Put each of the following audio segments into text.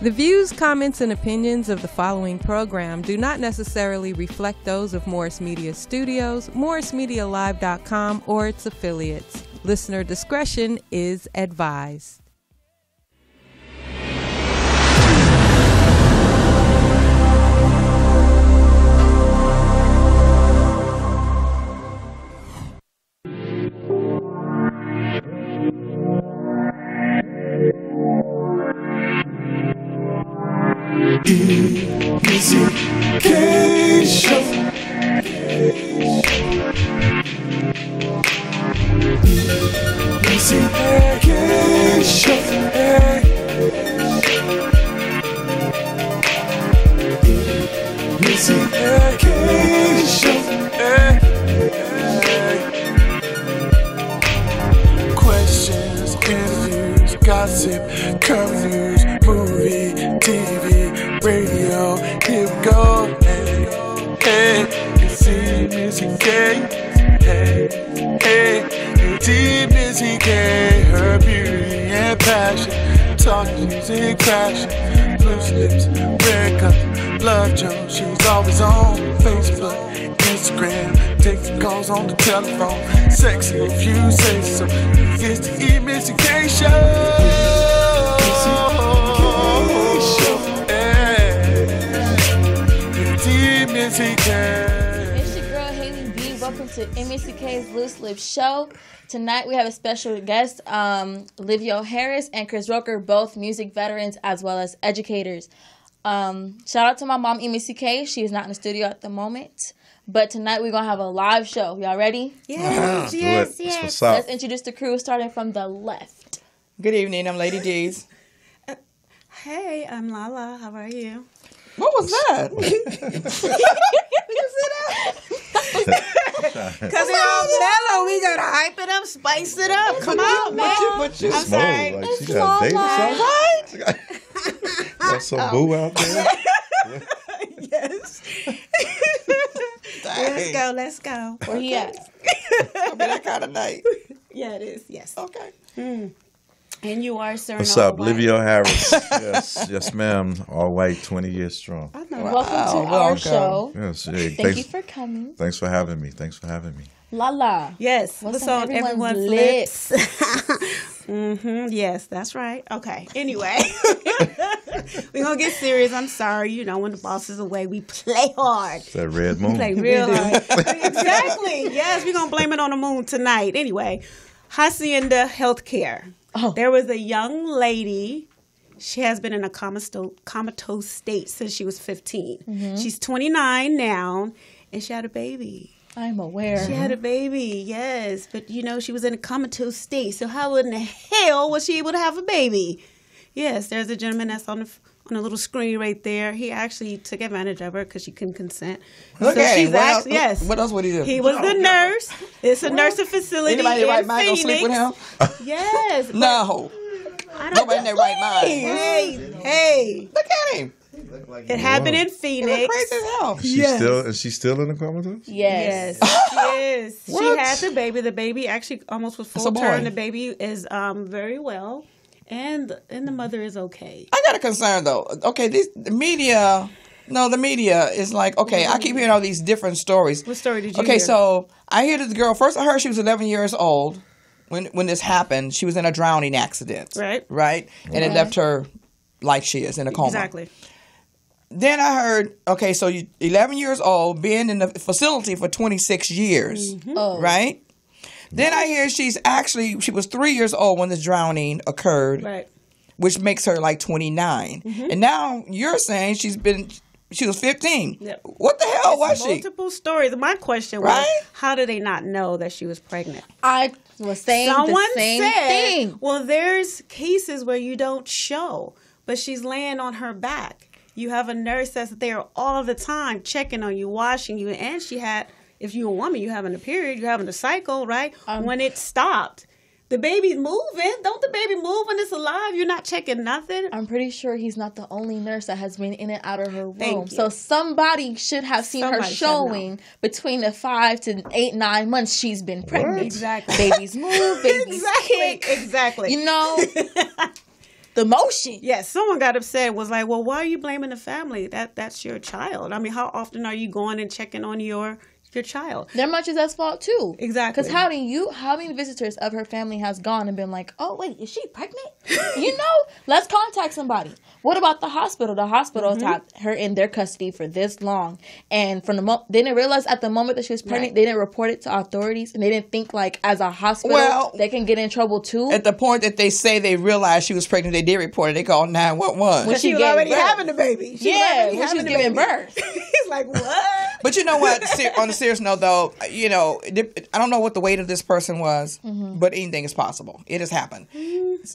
The views, comments, and opinions of the following program do not necessarily reflect those of Morris Media Studios, MorrisMediaLive.com, or its affiliates. Listener discretion is advised. EMissyK show. EMissyK show. EMissyK show. Questions, interviews, gossip, current news, movie, TV, radio. Here we go. Hey, it's EMissyK. Hey, it's EMissyK. Her beauty and passion. Talk music, passion. Loose lips, red cup, love Jones. She's always on Facebook, Instagram. Taking calls on the telephone. Sexy if you say so. It's the EMissyK show. EMissyK. It's your girl Hailey B. Welcome to EMissyK's Loose Lips Show. Tonight we have a special guest, Livio Harris and Chris Roker, both music veterans as well as educators. Shout out to my mom, EMissyK. She is not in the studio at the moment. But tonight we're going to have a live show. Y'all ready? Yes, yes. What's up? Let's introduce the crew starting from the left. Good evening, I'm Laddeez. Hey, I'm LaLa. How are you? What was that? Did you see that? Because they're all mellow. We got to hype it up, spice it up. Come on, man. But you I'm sorry. like she got a date or something? Right? Got some boo out there? Yes. Let's go. Where he at? It'll be that kind of night. Yeah, it is. Yes. Okay. And you are, sir. What's up, Livio Harris? Yes, ma'am. All white, 20 years strong. I know. Welcome to our show. Yes, hey, Thank you for coming. Thanks for having me. LaLa. Yes. What's on on everyone's lips? Yes, that's right. Okay. Anyway, we're going to get serious. I'm sorry. You know, when the boss is away, we play hard. It's that red moon. We play real hard. Exactly. Yes, we're going to blame it on the moon tonight. Anyway, Hacienda Healthcare. Oh. There was a young lady. She has been in a comatose state since she was 15. Mm-hmm. She's 29 now, and she had a baby. I'm aware. She had a baby, yes. But, you know, she was in a comatose state. So how in the hell was she able to have a baby? Yes, there's a gentleman that's on the little screen right there. He actually took advantage of her because she couldn't consent. Okay. So yes. What else would he do? He was the nurse. It's a nursing facility Anybody in their right in mind gonna sleep with him? Yes. No. Nobody in their right mind. Hey. Look at him. It happened in He Phoenix. look crazy as hell. Is she still in the comatose? Yes. Yes. She What? had the baby. The baby actually almost was That's a full boy. term. The baby is very well. And the mother is okay. I got a concern though. Okay, the media is like, okay, I keep hearing all these different stories. What story did you Okay, hear? so I hear that the girl, first I heard she was 11 years old when this happened. She was in a drowning accident. Right. And it left her like she is in a coma. Exactly. Then I heard, okay, so you 11 years old, being in the facility for 26 years, Oh. right? Then I hear she was 3 years old when this drowning occurred, Right. which makes her like 29. And now you're saying she was 15. Yep. What the hell was she? Multiple stories. My question was, Right? how did they not know that she was pregnant? I was saying Someone the same said, thing. well, there's cases where you don't show, but she's laying on her back. You have a nurse that's there all the time checking on you, washing you. And she had, if you're a woman, you're having a period, you're having a cycle, right? When it stopped, the baby's moving. Don't the baby move when it's alive? You're not checking nothing. I'm pretty sure he's not the only nurse that has been in and out of her room. Thank you. So somebody should have seen her Somebody should know. showing between the 5 to 8, 9 months she's been pregnant. Exactly. Babies move, babies kick. Exactly. You know? the motion. Yes, someone got upset and was like, well, why are you blaming the family? That's your child. I mean, how often are you going and checking on your child? They're much as that's fault too. Exactly. Because how many visitors of her family has gone and been like, oh wait, is she pregnant? Let's contact somebody. What about the hospital? The hospital had her in their custody for this long, and from they didn't realize at the moment that she was pregnant, they didn't report it to authorities, and they didn't think like as a hospital they can get in trouble too. At the point that they say they realized she was pregnant, they did report it. They called 911. When she was already having the baby. When she was giving birth. He's like, what? But you know what? On a serious note, though, I don't know what the weight of this person was, but anything is possible. It has happened.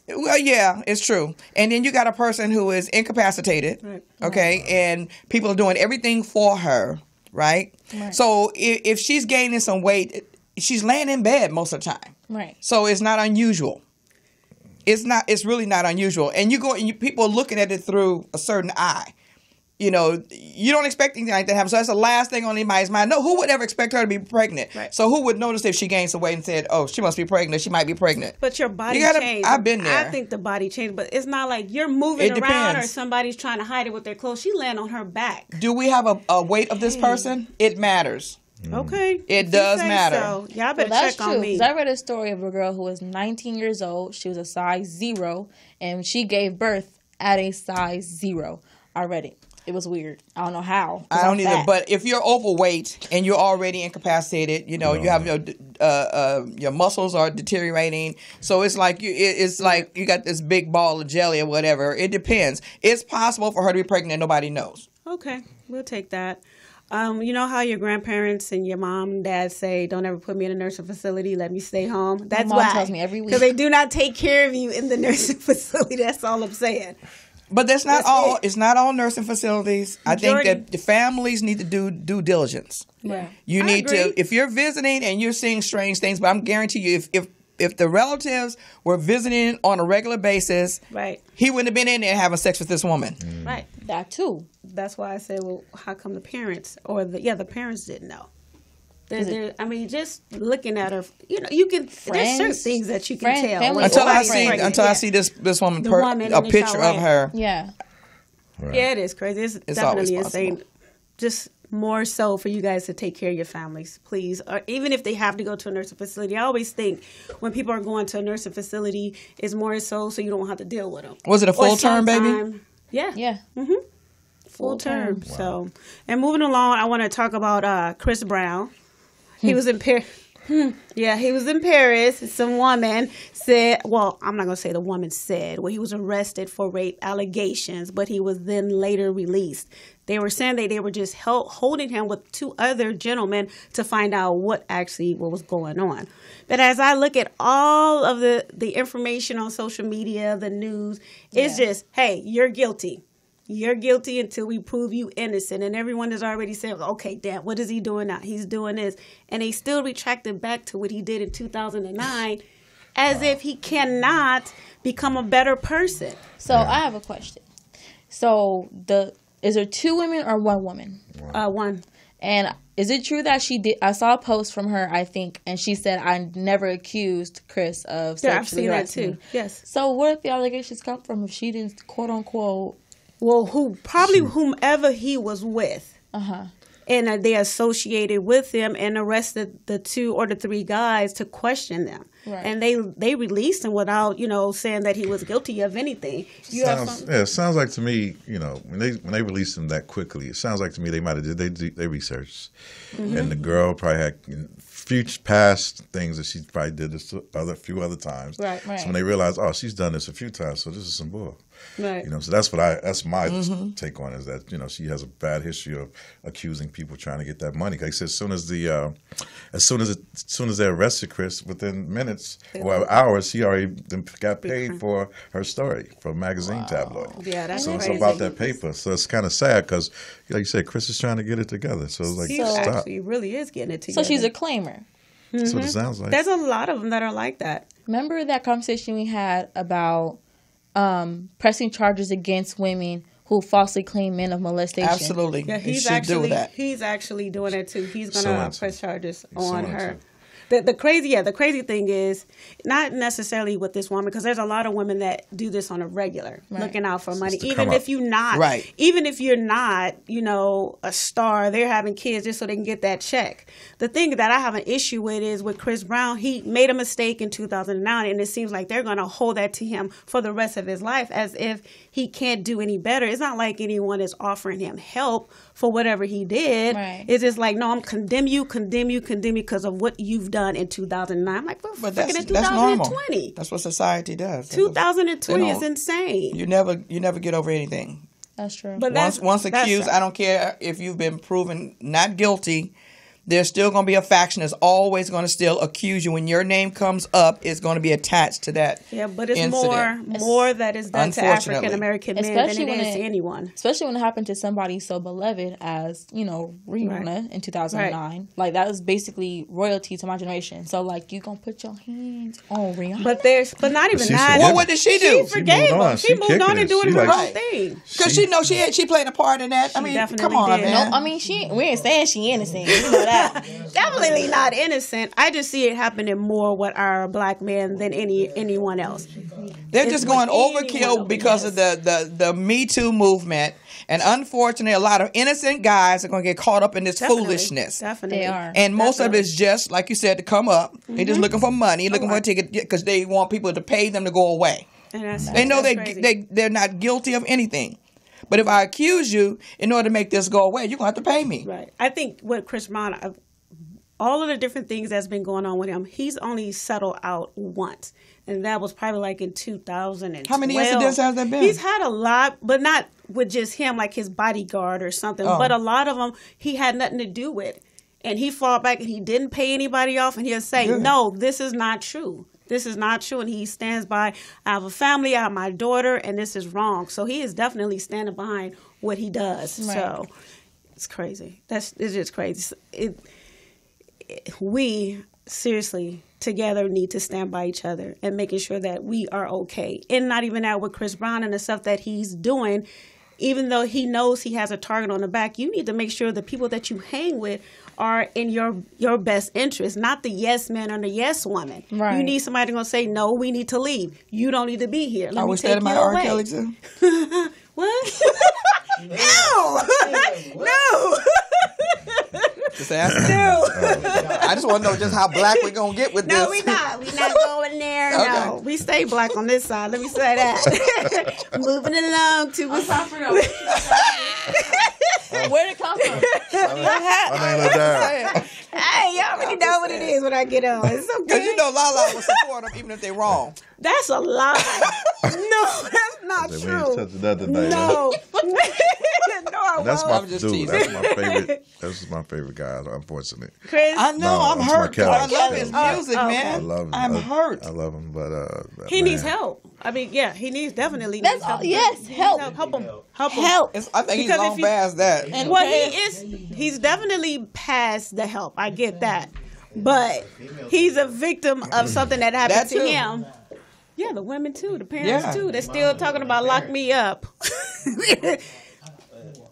Well, yeah, it's true. And then you got a person who is incapacitated, okay, and people are doing everything for her, right? So if she's gaining some weight, she's laying in bed most of the time. Right. So it's not unusual. It's really not unusual. And people are looking at it through a certain eye. You don't expect anything like that to happen. So that's the last thing on anybody's mind. No, who would ever expect her to be pregnant? Right. So who would notice if she gained some weight and said, oh, she must be pregnant. She might be pregnant. But your body changed. I've been there. I think the body changed. But it's not like you're moving around or somebody's trying to hide it with their clothes. She landed on her back. Do we have a weight of this person? It matters. Okay. It does matter. So. Y'all better check on me. Because I read a story of a girl who was 19 years old. She was a size 0, and she gave birth at a size 0. I read it. It was weird. I don't know how. I don't either. But if you're overweight and you're already incapacitated, you have your muscles are deteriorating. So it's like you got this big ball of jelly or whatever. It depends. It's possible for her to be pregnant and nobody knows. Okay, we'll take that. You know how your grandparents and your mom and dad say, don't ever put me in a nursing facility, let me stay home? That's My mom tells me every week. Because they do not take care of you in the nursing facility. That's all I'm saying. But that's not all. It's not all nursing facilities. I think that the families need to do due diligence. Yeah. You need to, if you're visiting and you're seeing strange things, but I'm guarantee you, if the relatives were visiting on a regular basis, he wouldn't have been in there having sex with this woman. Right. That too. That's why I said, well, how come the parents the parents didn't know? I mean, just looking at her, you can. There's certain things that you can tell. Until I see this woman, a picture of her. Yeah. Right. Yeah, it is crazy. It's definitely insane. Just more so for you guys to take care of your families, please. Or even if they have to go to a nursing facility, I always think when people are going to a nursing facility, it's more so you don't have to deal with them. Was it a full term, baby? Yeah. Yeah. Mm-hmm. Full term. Wow. So, and moving along, I want to talk about Chris Brown. He was in Paris. Yeah, he was in Paris. Some woman said, well, I'm not going to say the woman said, well, he was arrested for rape allegations, but he was then later released. They were saying they were just holding him with 2 other gentlemen to find out what was going on. But as I look at all of the information on social media, the news, it's just, hey, you're guilty. You're guilty until we prove you innocent. And everyone has already said, okay, damn, what is he doing now? He's doing this. And they still retracted back to what he did in 2009 as if he cannot become a better person. So I have a question. So is there 2 women or 1 woman? 1. And is it true that she did? I saw a post from her, I think, and she said, I never accused Chris of sexually harassing me. I've seen that too. Yes. So where did the allegations come from if she didn't, quote unquote? Well, whomever he was with. And they associated with him and arrested the 2 or the 3 guys to question them. Right. And they released him without, saying that he was guilty of anything. It sounds like to me, when they released him that quickly, it sounds like to me they might have did they researched. And the girl probably had past things that she probably did this a few other times. Right. So when they realized, oh, she's done this a few times, so this is some bull. Right. So that's my take on it, is that she has a bad history of accusing people trying to get that money. Like I said, as soon as they arrested Chris, within minutes or hours, she already got paid for her story for a magazine tabloid. Yeah, that's so crazy. It's about that paper. So it's kind of sad because, like you said, Chris is trying to get it together. So it's like, stop. Actually really is getting it together. So she's a claimer. That's what it sounds like. There's a lot of them that are like that. Remember that conversation we had about pressing charges against women who falsely claim men of molestation? Absolutely. Yeah, he's actually doing it too. He's going to press charges on her. The crazy thing is not necessarily with this woman, because there's a lot of women that do this on a regular, looking out for money. Even if you're not, you know, a star, they're having kids just so they can get that check. The thing that I have an issue with is with Chris Brown. He made a mistake in 2009, and it seems like they're going to hold that to him for the rest of his life, as if he can't do any better. It's not like anyone is offering him help for whatever he did. Right. It's just like, no, I'm condemn you because of what you've done in 2009. I'm like, But that's that's 2020. normal. That's what society does. 2020 is insane. You never get over anything. That's true. But Once accused, I don't care if you've been proven not guilty. There's still going to be a faction that's always going to still accuse you. When your name comes up, it's going to be attached to that. Yeah, but it's incident. more that is done to African American men than it is to anyone. Especially when it happened to somebody so beloved as, you know, Rihanna in 2009. Right. Like, that was basically royalty to my generation. So, like, you gonna put your hands on Rihanna. But not even that. Well, what did she do? She forgave him. She moved on and doing her own thing. Because she played a part in that. I mean, come on, man. No, I mean, we ain't saying she innocent. You know that. Definitely not innocent. I just see it happening more with our black men than anyone else. They're just going overkill because of the Me Too movement. And unfortunately, a lot of innocent guys are going to get caught up in this foolishness. Definitely. They are. And most of it is just, like you said, to come up. They're just looking for money, looking for a ticket, because they want people to pay them to go away. And they know they're not guilty of anything. But if I accuse you, in order to make this go away, you're going to have to pay me. Right. I think with Chris Brown, all of the different things that's been going on with him, he's only settled out once. And that was probably like in 2012. How many incidents has there been? He's had a lot, but not with just him, like his bodyguard or something. Oh. But a lot of them, he had nothing to do with. And he fought back and he didn't pay anybody off. And he'll say, no, this is not true. This is not true. And he stands by, I have a family, I have my daughter, and this is wrong. So he is definitely standing behind what he does. Right. So it's crazy. It's just crazy. We seriously together need to stand by each other and making sure that we are okay. And not even that with Chris Brown and the stuff that he's doing. Even though he knows he has a target on the back, you need to make sure the people that you hang with are in your best interest, not the yes man or the yes woman. Right. You need somebody going to say, no, we need to leave. You don't need to be here. Let me take you away. Are we my R. Kelly too? What? No. No. Just asking. No. I just want to know just how black we're going to get with this. No, we're not. We're not going there. Okay. No. We stay black on this side. Let me say that. Moving along to where did it come from? Hey, y'all already know what it is when I get on. It's okay. Because you know LaLa will support them even if they're wrong. That's a lie. No, that's not true. No. That's my dude. That's my favorite. That's my favorite guy. Unfortunately, Chris. I know. I'm hurt. I love his music, man. I love him. I'm hurt. I love him, but he needs help. I mean, yeah, he definitely needs help. Yes, help. Help him. I think he's long past that. And well, he's definitely past the help. I get that, but he's a victim of something that happened to him. Yeah, the women too, the parents too. They're still talking about lock me up.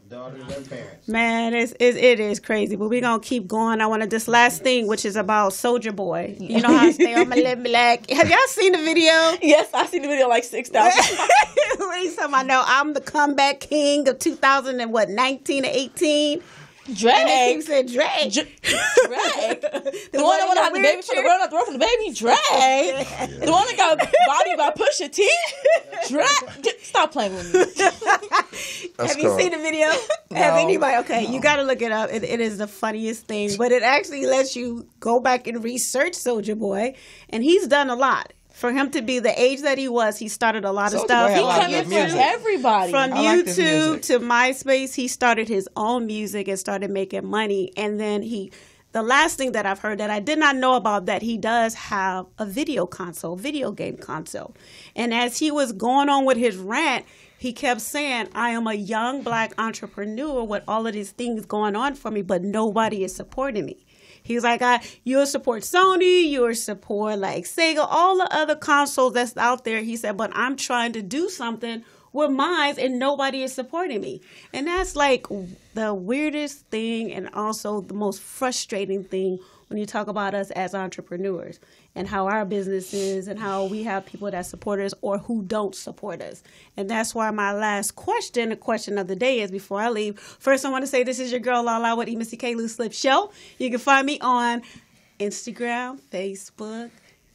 Daughters and parents. Man, it is crazy, but we're gonna keep going. I want to this last thing, which is about Soulja Boy. You know how I stay on my lip black. Have y'all seen the video? Yes, I've seen the video like 6,000. What he's talking about? No, I'm the comeback king of 2019 to 18. Drag. And they keep saying drag. Drag. The one that want to have the baby for the run up, throw for the baby. Drag. The one that got body by Pusha T. Drag. Stop playing with me. Have you seen the video? No. Have anybody? Okay, you got to look it up. It is the funniest thing, but it actually lets you go back and research Soulja Boy, and he's done a lot. For him to be the age that he was, he started a lot of stuff. He coming for everybody. From YouTube to MySpace, he started his own music and started making money. And then the last thing that I've heard that I did not know about, that he does have a video game console. And as he was going on with his rant, he kept saying, I am a young black entrepreneur with all of these things going on for me, but nobody is supporting me. He's like, you'll support Sony, you'll support like Sega, all the other consoles that's out there. He said, but I'm trying to do something with mine and nobody is supporting me. And that's like the weirdest thing and also the most frustrating thing when you talk about us as entrepreneurs and how our business is and how we have people that support us or who don't support us. And that's why my last question, the question of the day is, before I leave, first I want to say this is your girl LaLa with EMissyK Loose Lip Show. You can find me on Instagram, Facebook,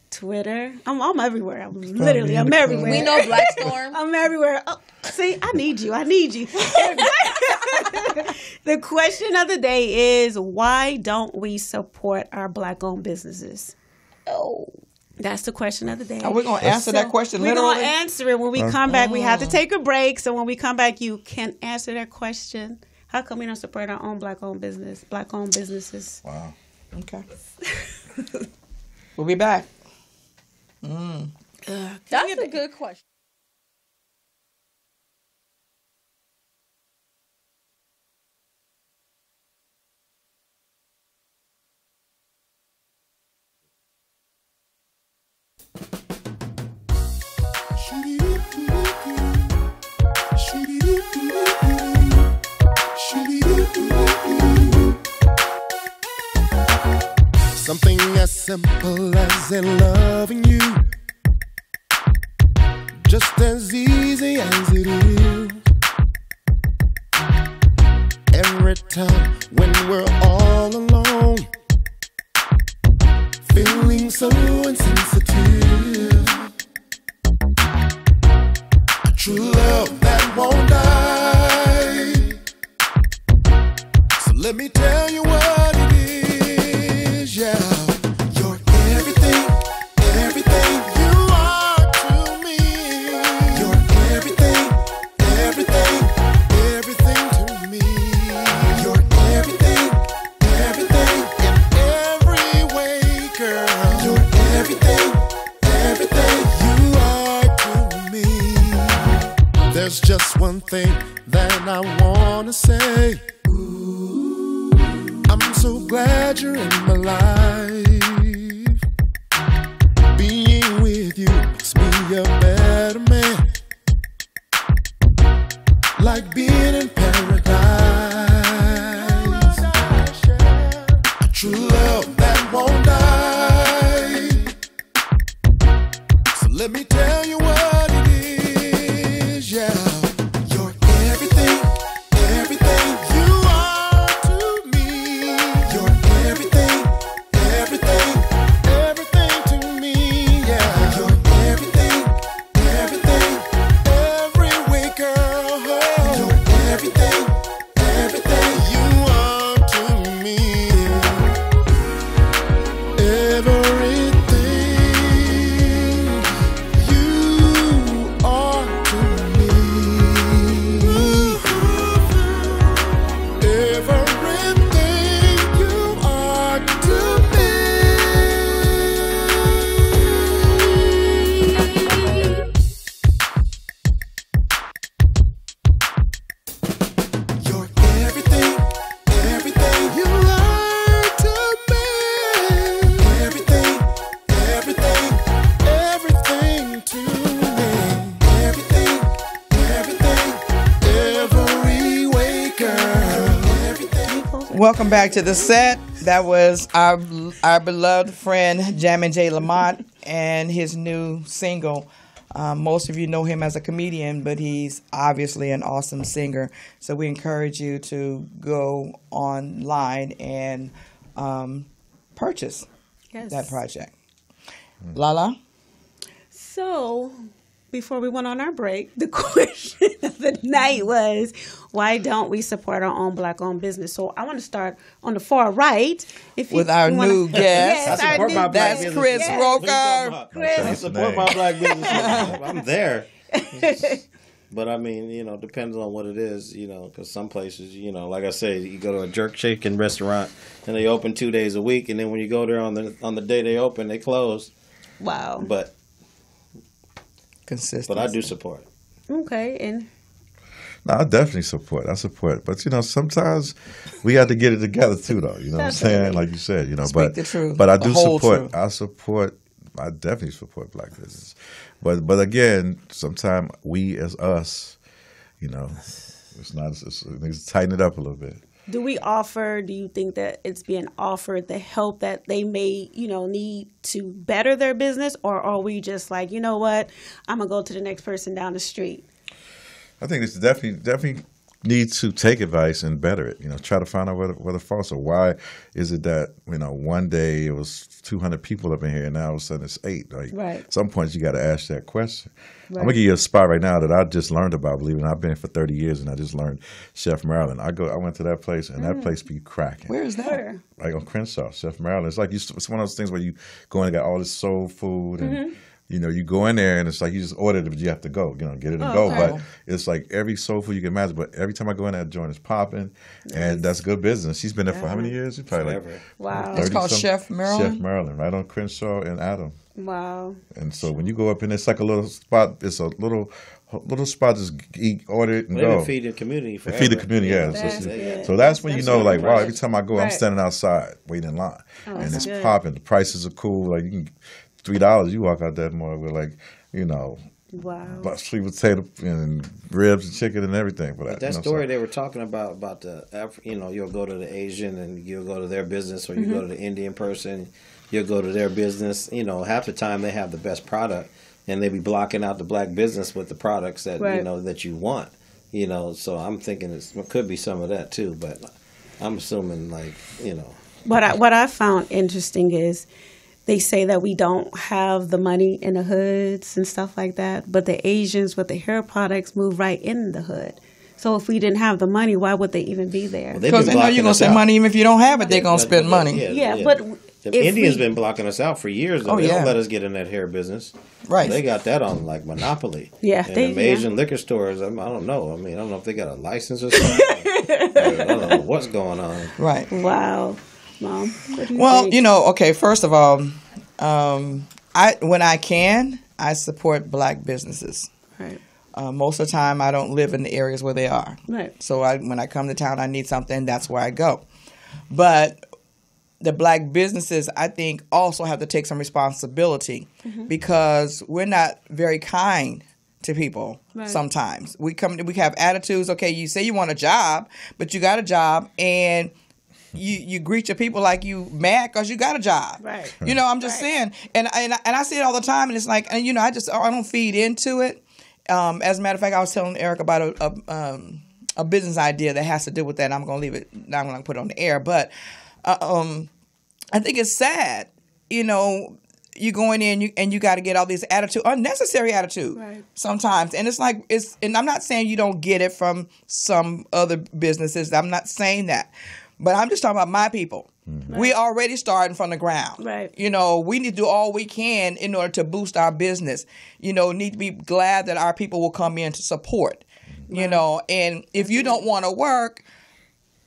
Twitter. I'm everywhere. I'm everywhere. We know Black Storm. I'm everywhere. Oh, see, I need you. The question of the day is, why don't we support our Black-owned businesses? Oh, that's the question of the day. Are we going to answer that question literally? literally? We're going to answer it when we come back. We have to take a break. So when we come back, you can answer that question. How come we don't support our own Black-owned businesses? Wow. Okay. We'll be back. That's a good question. Something as simple as in loving you, just as easy as it is. Every time when we're all alone, feeling so insensitive. True love that won't die. So let me tell you what it is, yeah. You're everything, everything you are to me. You're everything, everything, everything to me. You're everything, everything in every way, girl. You're everything, everything you are to me. There's just one thing that I wanna say. Ooh, I'm so glad you're in my life. Being with you makes me a better man. Like being in paradise. A true love that won't die. So let me tell you what it is, yeah. You're everything, everything you are to me. You're everything, everything, everything to me, yeah. You're everything, everything, every way, girl. You're everything, everything you are to me. Everything you are to me. Everything you are to me. You're everything, everything you are to me. Everything, everything, everything to me. Everything, everything, every way, girl. Everything. Welcome back to the set. That was our beloved friend Jay Lamont and his new single. Most of you know him as a comedian, but he's obviously an awesome singer. So we encourage you to go online and purchase that project. LaLa? So, before we went on our break, the question of the night was, why don't we support our own Black-owned business? So, I want to start on the far right. With our new guest. Yes, I our support new my black guest. That's business. Chris Yes. Roker. I support my black business. I'm there. But I mean, depends on what it is, because some places, like I said, you go to a jerk chicken restaurant and they open 2 days a week, and then when you go there on the day they open, they close. Wow. But Consistency. I do support it. Okay, and No, I definitely support. I support. But, sometimes we have to get it together, too, though. You know what I'm saying? Like you said, Speak the truth. But I The do whole support. I definitely support black business. But again, sometimes we as us, it's not, it needs to tighten it up a little bit. Do you think that it's being offered the help that they may, need to better their business? Or are we just like, you know what, I'm going to go to the next person down the street? I think it's definitely need to take advice and better it. Try to find out where the faults are. Why is it that one day it was 200 people up in here and now all of a sudden it's 8? Like, at some point you got to ask that question. Right. I'm gonna give you a spot right now that I just learned about. Believe it or not, I've been here for 30 years and I just learned Chef Maryland. I went to that place and that place be cracking. Where is that? Like on Crenshaw, Chef Maryland. It's like it's one of those things where you go in and got all this soul food and. You go in there and it's like you just ordered it, but you have to go, get it and go. Okay. But it's like every soul food you can imagine. But every time I go in, that joint is popping, and that's good business. She's been there for how many years? She's probably like It's called Chef Maryland. Chef Maryland, right on Crenshaw and Adam. Wow. And so when you go up in, it's like a little spot. It's a little spot. Just eat, order it, and go. They feed the community. Forever. They feed the community, yeah. So that's when like, wow. Every time I go, I'm standing outside waiting in line, and it's popping. The prices are cool. Like you can. $3, you walk out that morning with wow, sweet potato and ribs and chicken and everything. But that story they were talking about you'll go to the Asian and you'll go to their business, or you go to the Indian person, you'll go to their business. Half the time they have the best product, and they be blocking out the black business with the products that that you want. So I'm thinking it could be some of that too, but I'm assuming What I found interesting is. They say that we don't have the money in the hoods and stuff like that, but the Asians with the hair products move right in the hood. So if we didn't have the money, why would they even be there? Because they know you're going to spend money. Even if you don't have it, they're going to spend money. But the Indians been blocking us out for years. Though. They don't let us get in that hair business. Right. They got that on like monopoly. Yeah. And the Asian liquor stores, I don't know. I don't know if they got a license or something. I don't know what's going on. Right. Wow. Mom, what do you think? Okay, first of all, when I can, I support black businesses. Right. Most of the time, I don't live in the areas where they are. Right. So when I come to town, I need something, that's where I go. But the black businesses, I think, also have to take some responsibility because we're not very kind to people sometimes. We have attitudes. Okay, you say you want a job, but you got a job and you greet your people like you mad because you got a job. Right. I'm just saying, and I see it all the time, and it's like, and I don't feed into it. As a matter of fact, I was telling Eric about a business idea that has to do with that. And I'm going to leave it. I'm going to put it on the air, but I think it's sad. You going in and you got to get all these unnecessary attitude sometimes, and it's like and I'm not saying you don't get it from some other businesses. I'm not saying that. But I'm just talking about my people. Mm-hmm. We already starting from the ground. Right. We need to do all we can in order to boost our business. Need to be glad that our people will come in to support. And if you don't want to work,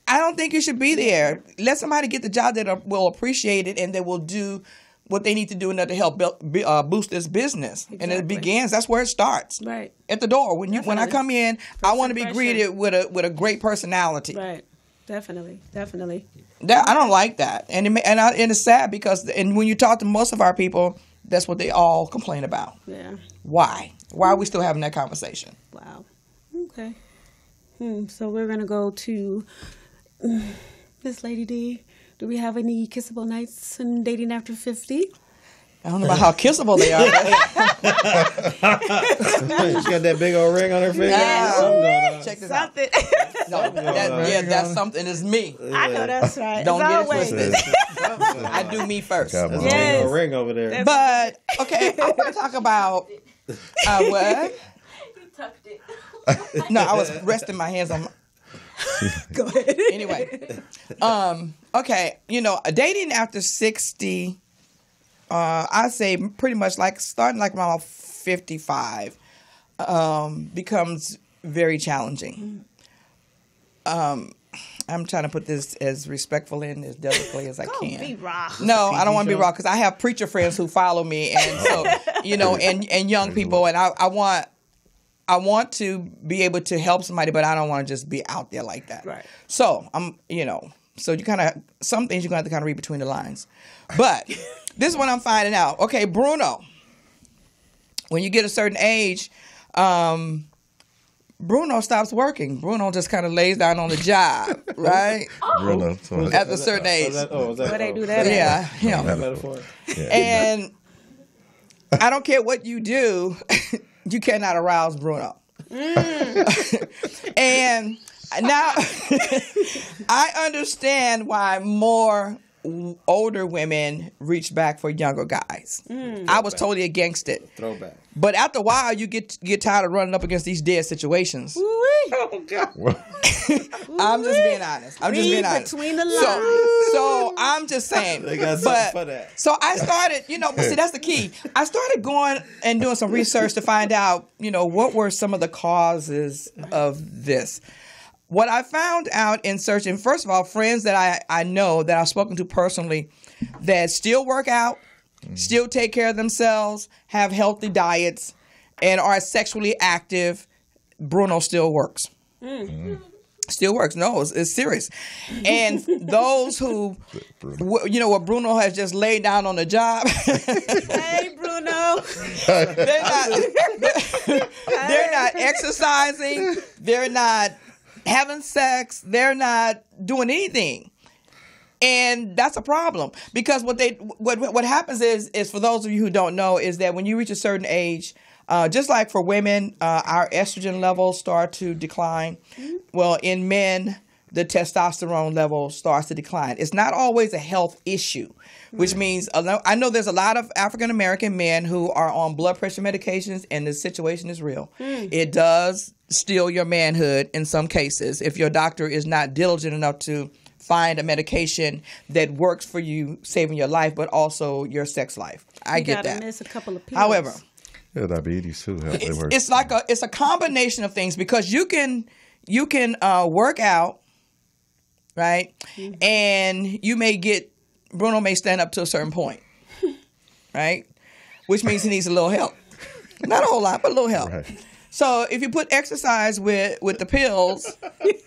I don't think you should be there. Let somebody get the job that will appreciate it and that will do what they need to do in order to help boost this business. Exactly. And it begins. That's where it starts. Right. At the door. When I come in, I want to be greeted with a great personality. Right. Definitely. I don't like that, and it's sad because when you talk to most of our people, that's what they all complain about. Yeah. Why are we still having that conversation? Wow. Okay. So we're gonna go to Miss Lady D. Do we have any kissable nights and dating after 50? I don't know about how kissable they are. She's got that big old ring on her finger. Yeah. Check this out. No, that's something. It's me. I know that's right. Don't get it twisted. I do me first. Got a big old ring over there. But okay, I want to talk about what? You tucked it. No, I was resting my hands on. Go ahead. Anyway, okay, dating after 60. I say pretty much like starting like around 55 becomes very challenging. I'm trying to put this as respectfully and as delicately as I can. Don't be raw. No, I don't want to be raw because I have preacher friends who follow me, and so and young people, and I want to be able to help somebody, but I don't want to just be out there like that. Right. So so you kind of some things you're gonna have to kind of read between the lines, but. This is what I'm finding out. Okay, Bruno, when you get a certain age, Bruno stops working. Bruno just kind of lays down on the job, right? Bruno. At a certain age. Where they do that? Yeah, him. Metaphor. And I don't care what you do, you cannot arouse Bruno. And now I understand why more older women reach back for younger guys. I was totally against it. Throwback. But after a while, you get tired of running up against these dead situations. Oh, God. I'm just being honest. Between the lines. So I'm just saying. They got something for that. So I started, but see, that's the key. I started going and doing some research to find out, what were some of the causes of this. What I found out in searching, first of all, friends that I know that I've spoken to personally that still work out, still take care of themselves, have healthy diets, and are sexually active, Bruno still works. Still works. No, it's serious. And those who, what Bruno has just laid down on the job. Hey, Bruno. They're not exercising. They're not having sex. They're not doing anything. And that's a problem because what happens is for those of you who don't know is that when you reach a certain age, just like for women, our estrogen levels start to decline. Well, in men, the testosterone level starts to decline. It's not always a health issue, which means I know there's a lot of African American men who are on blood pressure medications, and the situation is real. It does steal your manhood in some cases if your doctor is not diligent enough to find a medication that works for you, saving your life, but also your sex life. I get that. Miss a couple of pills. However, diabetes too. It's a combination of things because you can work out, right? And Bruno may stand up to a certain point, right? Which means he needs a little help. Not a whole lot, but a little help. Right. So if you put exercise with the pills,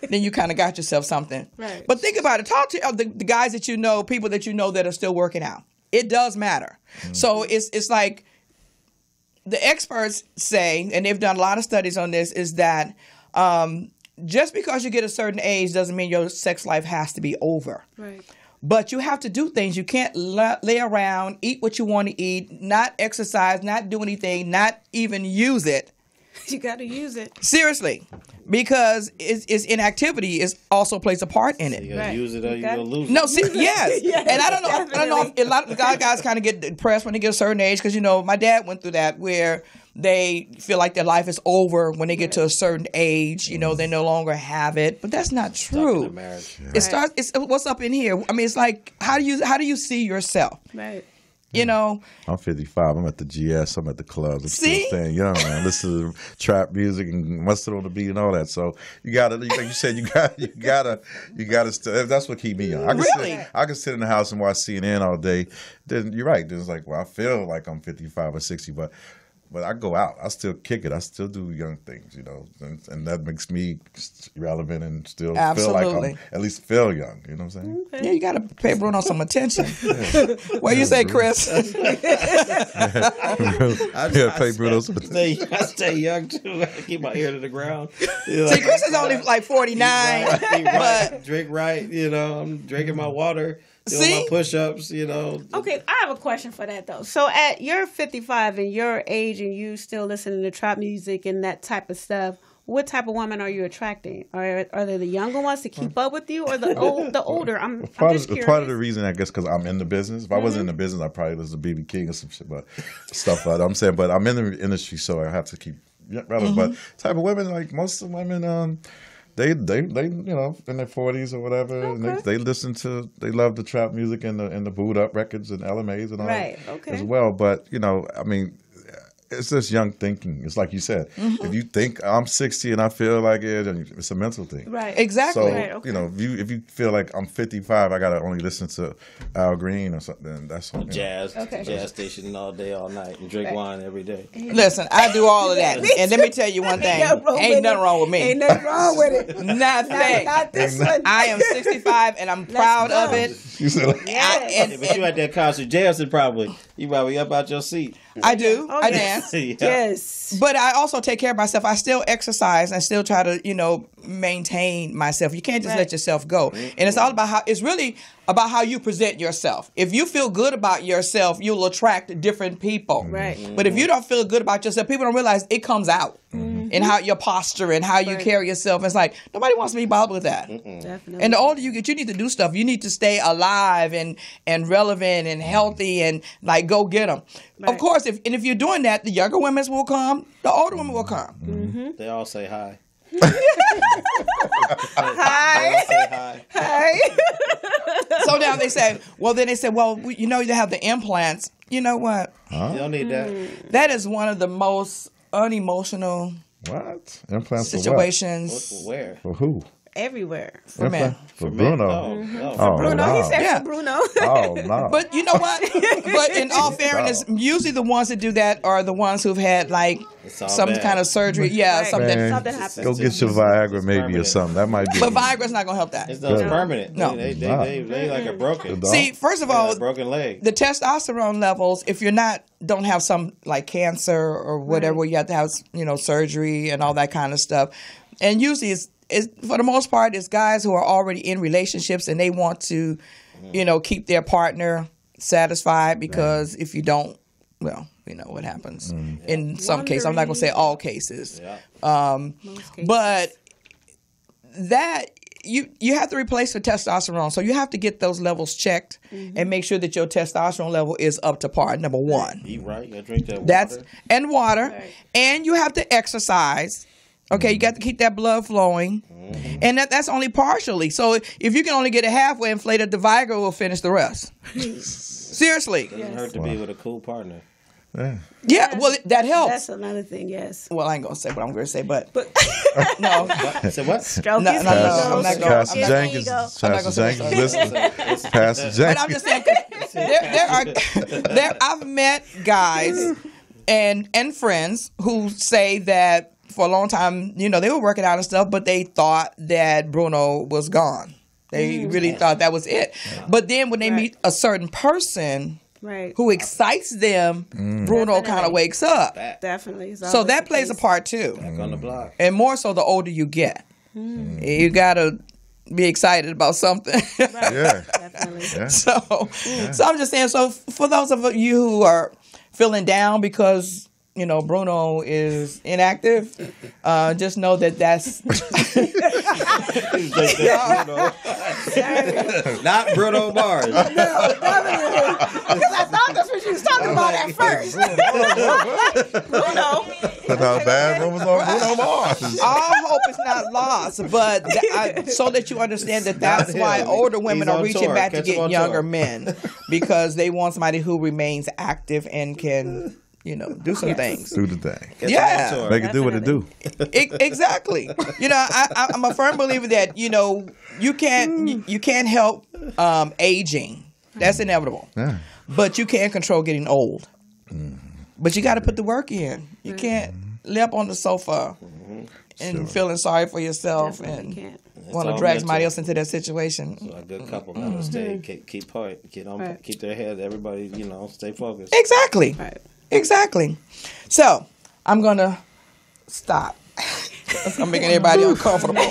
then you kind of got yourself something. Right. But think about it. Talk to the guys that you know, people that you know that are still working out. It does matter. So it's like the experts say, and they've done a lot of studies on this, is that just because you get a certain age doesn't mean your sex life has to be over. Right. But you have to do things. You can't lay around, eat what you want to eat, not exercise, not do anything, not even use it. You got to use it. Seriously. Because it's inactivity also plays a part in it. You got to use it or you're going to lose it. No, yes. And I don't know if a lot of guys kind of get depressed when they get a certain age because, my dad went through that where they feel like their life is over when they get to a certain age. They no longer have it. But that's not true. It's what's up in here. I mean, it's like, how do you see yourself? Right. I'm 55. I'm at the GS. I'm at the clubs. I'm still staying young, man. Listen to trap music and mustard on the beat and all that. So you gotta, like you said, you gotta. That's what keep me young. I can sit in the house and watch CNN all day. Then you're right. Then it's like, well, I feel like I'm 55 or 60, but I go out. I still kick it. I still do young things, and that makes me relevant and still feel like I'm at least feel young. You know what I'm saying? Okay. Yeah, you got to pay Bruno some attention. What you say, Chris? I pay Bruno some attention. I stay young too. I keep my ear to the ground. See, Chris is only like 49. Eat right, drink right. I'm drinking my water. Doing my push-ups, Okay, I have a question for that, though. So at your 55 and your age and you still listening to trap music and that type of stuff, what type of woman are you attracting? Are they the younger ones to keep up with you or the older? I'm just curious. Part of the reason, I guess, because I'm in the business. If I wasn't in the business, I'd probably listen to BB King or some shit, but stuff like that. I'm saying, but I'm in the industry, so I have to keep relevant. But type of women, like most of the women, They in their 40s or whatever. Okay. And they love the trap music and the boot up records and LMAs and all that as well. But I mean, it's just young thinking. It's like you said. If you think I'm 60 and I feel like it, it's a mental thing. Right. Exactly. So if you feel like I'm 55, I gotta only listen to Al Green or something. Then that's jazz station all day, all night, and drink wine every day. Listen, I do all of that, and let me tell you one thing: ain't nothing wrong with me. Ain't nothing wrong with it. Nothing. Not this one. I am 65 and I'm proud of it. You said, but you at that concert, Jason you probably up out your seat. I do. I dance. balance. Yes. But I also take care of myself. I still exercise and still try to, maintain myself. You can't just let yourself go. And it's all about it's really about how you present yourself. If you feel good about yourself, you'll attract different people. Right. But if you don't feel good about yourself, people don't realize it comes out in how your posture and how you carry yourself. It's like, nobody wants to be bothered with that. Definitely. And the older you get, you need to do stuff. You need to stay alive and relevant and healthy and like go get them. Right. Of course, if you're doing that, the younger women will come, the older women will come. They all say hi. Hi. Hi. So now they say, they have the implants. You know what? You don't need that. That is one of the most unemotional What? Implants situations. Where? for what? For who? Everywhere. For men. For Bruno. Oh, Bruno, no. he said Yeah. for Bruno. Oh, no. But you know what? But in all fairness, usually the ones that do that are the ones who've had like It's all some bad. kind of surgery. Yeah, Right. something. Man, Something happened. go get your Viagra maybe or permanent. something. That might be. But Viagra's not going to help that. It's permanent. No. They like a broken. See, first of all, a broken leg. the testosterone levels, if you're don't have some like cancer or whatever, where you have to have, surgery and all that kind of stuff. And usually it's for the most part, it's guys who are already in relationships and they want to, keep their partner satisfied because if you don't, well, you know what happens in some cases. I'm not going to say all cases. Yeah. Most cases. But that you have to replace the testosterone. So you have to get those levels checked and make sure that your testosterone level is up to par, number one. Eat right. You gotta drink that water. That's and water. Right. And you have to exercise. Okay, you got to keep that blood flowing. And that's only partially. So if you can only get it halfway inflated, the Viagra will finish the rest. Seriously. Doesn't hurt to be with a cool partner. Yeah. Yeah, well, that helps. That's another thing, yes. Well, I ain't going to say what I'm going to say, but no. Say what? Stroke No, his no, no, ego. I'm not Stroke gonna- his Pastor Jenkins. ego. I'm not Pastor gonna say Jenkins, listen. Pastor But Jenkins. I'm just saying, 'cause I've met guys and friends who say that for a long time, they were working out and stuff, but they thought that Bruno was gone. They really thought that was it. But then when they meet a certain person Right. who excites them, Bruno kind of wakes up. Definitely. It's So always that the plays a case. part too. Back on the block. And more so the older you get. You got to be excited about something. Yeah. Definitely. Yeah. So I'm just saying, so for those of you who are feeling down because, Bruno is inactive, just know that's... Not Bruno Mars. Because I thought that's what you was talking about at first. Bruno. Put out bad rumors on Bruno Mars. All hope is not lost, but so that you understand that's why older women He's are on reaching tour. back to Catch him get on younger tour. men because they want somebody who remains active and can, do some things. Do the thing. Yeah. Make it do what it do. Exactly. I'm a firm believer that you can't help aging. That's inevitable. Yeah. But you can control getting old. But you got to put the work in. You can't lay up on the sofa and feeling sorry for yourself Definitely and can't. want to all drag mental. somebody else into that situation. So a good couple gotta stay, keep point, Right. keep their head. Everybody, stay focused. Exactly. Right. Exactly. So I'm gonna stop. I'm making everybody uncomfortable.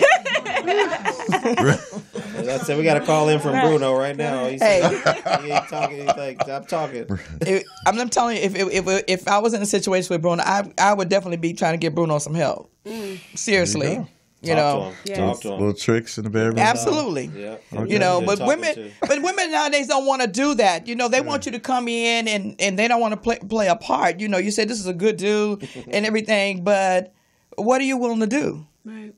I said we got a call in from Bruno right now. He said, he ain't talking. He's like, stop talking. I'm telling you, if I was in a situation with Bruno, I would definitely be trying to get Bruno some help. Seriously. Talk to him. Yes. Talk to him. Little tricks in the bedroom. Absolutely. Yeah. But women nowadays don't want to do that. They want you to come in and they don't want to play a part. You say this is a good dude and everything, but what are you willing to do? Right.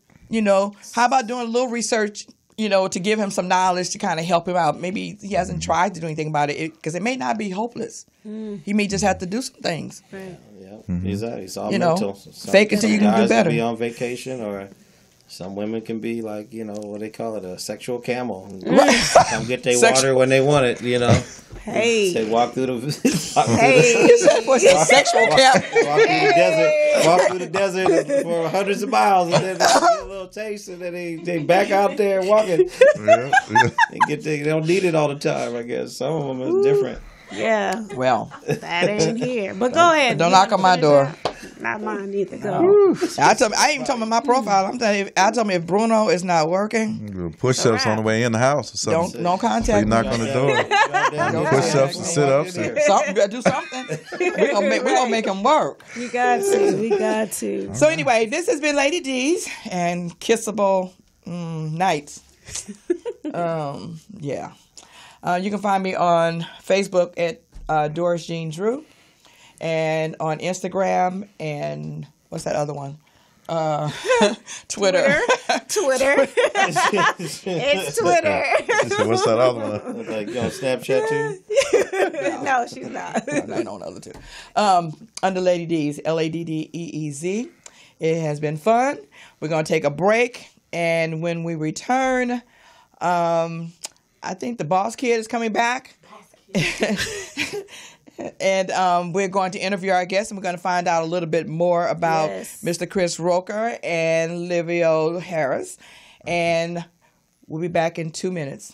How about doing a little research, to give him some knowledge to kind of help him out? Maybe he hasn't tried to do anything about it because it may not be hopeless. He may just have to do some things. Right. Yeah. Exactly. It's all You know, mental. fake it till you can do guys better. Be on vacation, or some women can be like, what they call it, a sexual camel. Come get their water when they want it. Hey. They walk through the What's a sexual cap? walk through the desert for hundreds of miles, and then they get a little taste, and then they back out there walking. Yeah. They don't need it all the time. I guess some of them is different. Yeah, Well, that ain't here. But go ahead. don't knock on my door. Not mine either. Go. I even told me my profile. I'm telling you, I told me if Bruno is not working, Push-ups on the way in the house or something. don't So contact you knock me. on the door. Push-ups and sit-ups. Something, you gotta do something. We're gonna make him work. We got to. We got to. So anyway, this has been Lady D's and Kissable Nights. Yeah. You can find me on Facebook at Doris Jean Drew, and on Instagram and what's that other one? Twitter. Twitter. It's Twitter. What's that other one? Like, you on Snapchat too? No, she's not. No, I know another two. Under Lady D's, LADDEEZ. It has been fun. We're going to take a break, and when we return, I think the Boss Kid is coming back. And we're going to interview our guests, and we're going to find out a little bit more about Mr. Chris Roker and Livio Harris. And we'll be back in 2 minutes.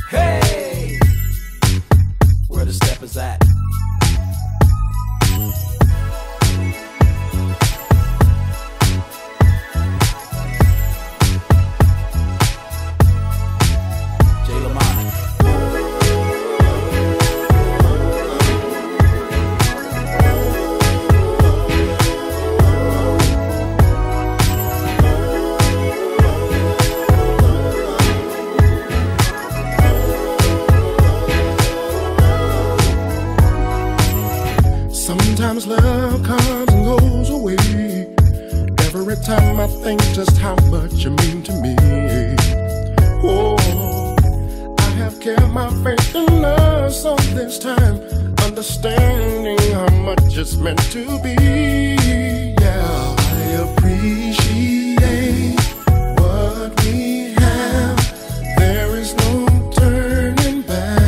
Hey, where the steppers at? Jay Lamont. Sometimes love comes and goes away. Every time I think just how much you mean to me. Oh, I have kept my faith in us all this time, understanding how much it's meant to be. Yeah, I appreciate what we have. There is no turning back.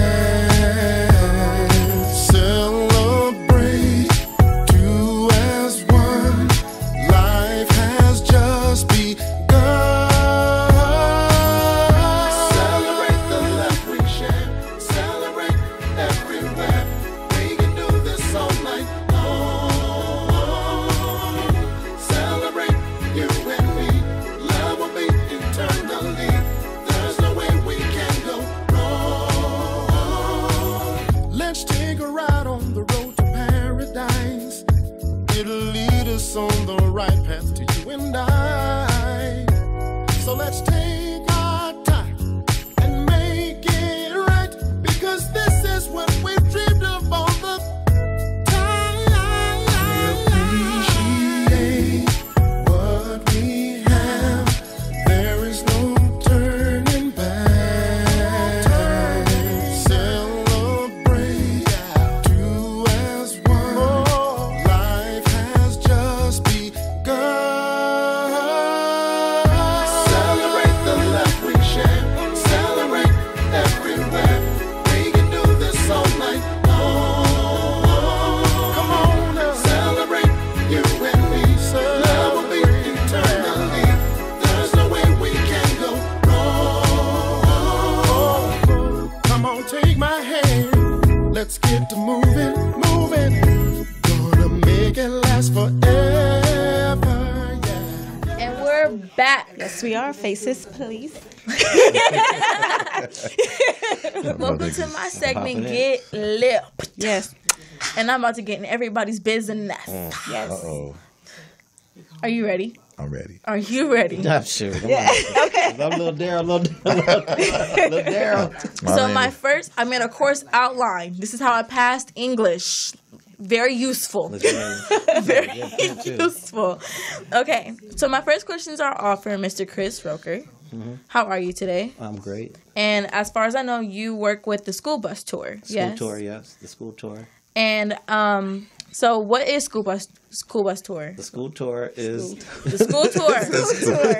On the right path to you and I. So let's take our time and make it right, because this is what we've dreamed of all the time. I appreciate what we have. There is no turning back. Celebrate two as one. Life has just begun. Celebrate the love we share. Celebrate everywhere. We can do this all night long. Come on now. Celebrate you and me. Love will be eternally. There's no way we can go wrong. Come on, take my hand. Let's get to moving, moving. Gonna make it last forever. Yeah. And we're back. Yes, we are. Faces, please. Welcome to my segment, Get Lip. Yes. And I'm about to get in everybody's business. Yes. Uh-oh. Are you ready? I'm ready. Are you ready? Not sure. Okay. I'm little Daryl. So I made a course outline. This is how I passed English. Very useful. Very useful. Okay. So my first questions are all for Mr. Chris Roker. Mm-hmm. How are you today? I'm great. And as far as I know, you work with the school bus tour. School tour, yes. The school tour. And so what is school bus tour? The school tour is The school tour.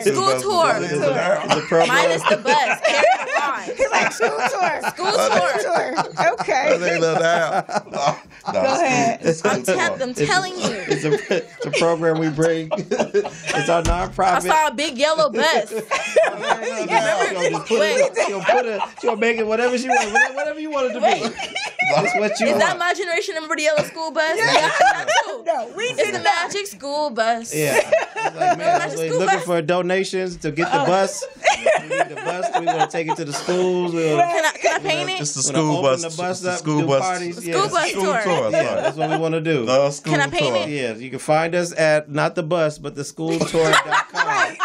School tour. the program. Minus the bus. Carry the line. He's like, school tour. School tour. Okay. They look down. Go ahead. I'm telling you. It's a program we bring. It's our I nonprofit. saw a big yellow bus. She'll make it whatever she wants, whatever you want it to be. That's what you Is want. that my generation? Remember the yellow school bus? It's the magic school bus. Yeah. It's like, man, I was School looking bus. for donations to get the bus. We need the bus. We want to take it to the schools. Can I paint it? It's the We're gonna school open bus. the bus It's the up, school do bus. parties. School bus School tour. tour. Yeah, that's what we want to do. The school Can I paint tour. it? Yeah, you can find us at not the bus, but the schooltour.com.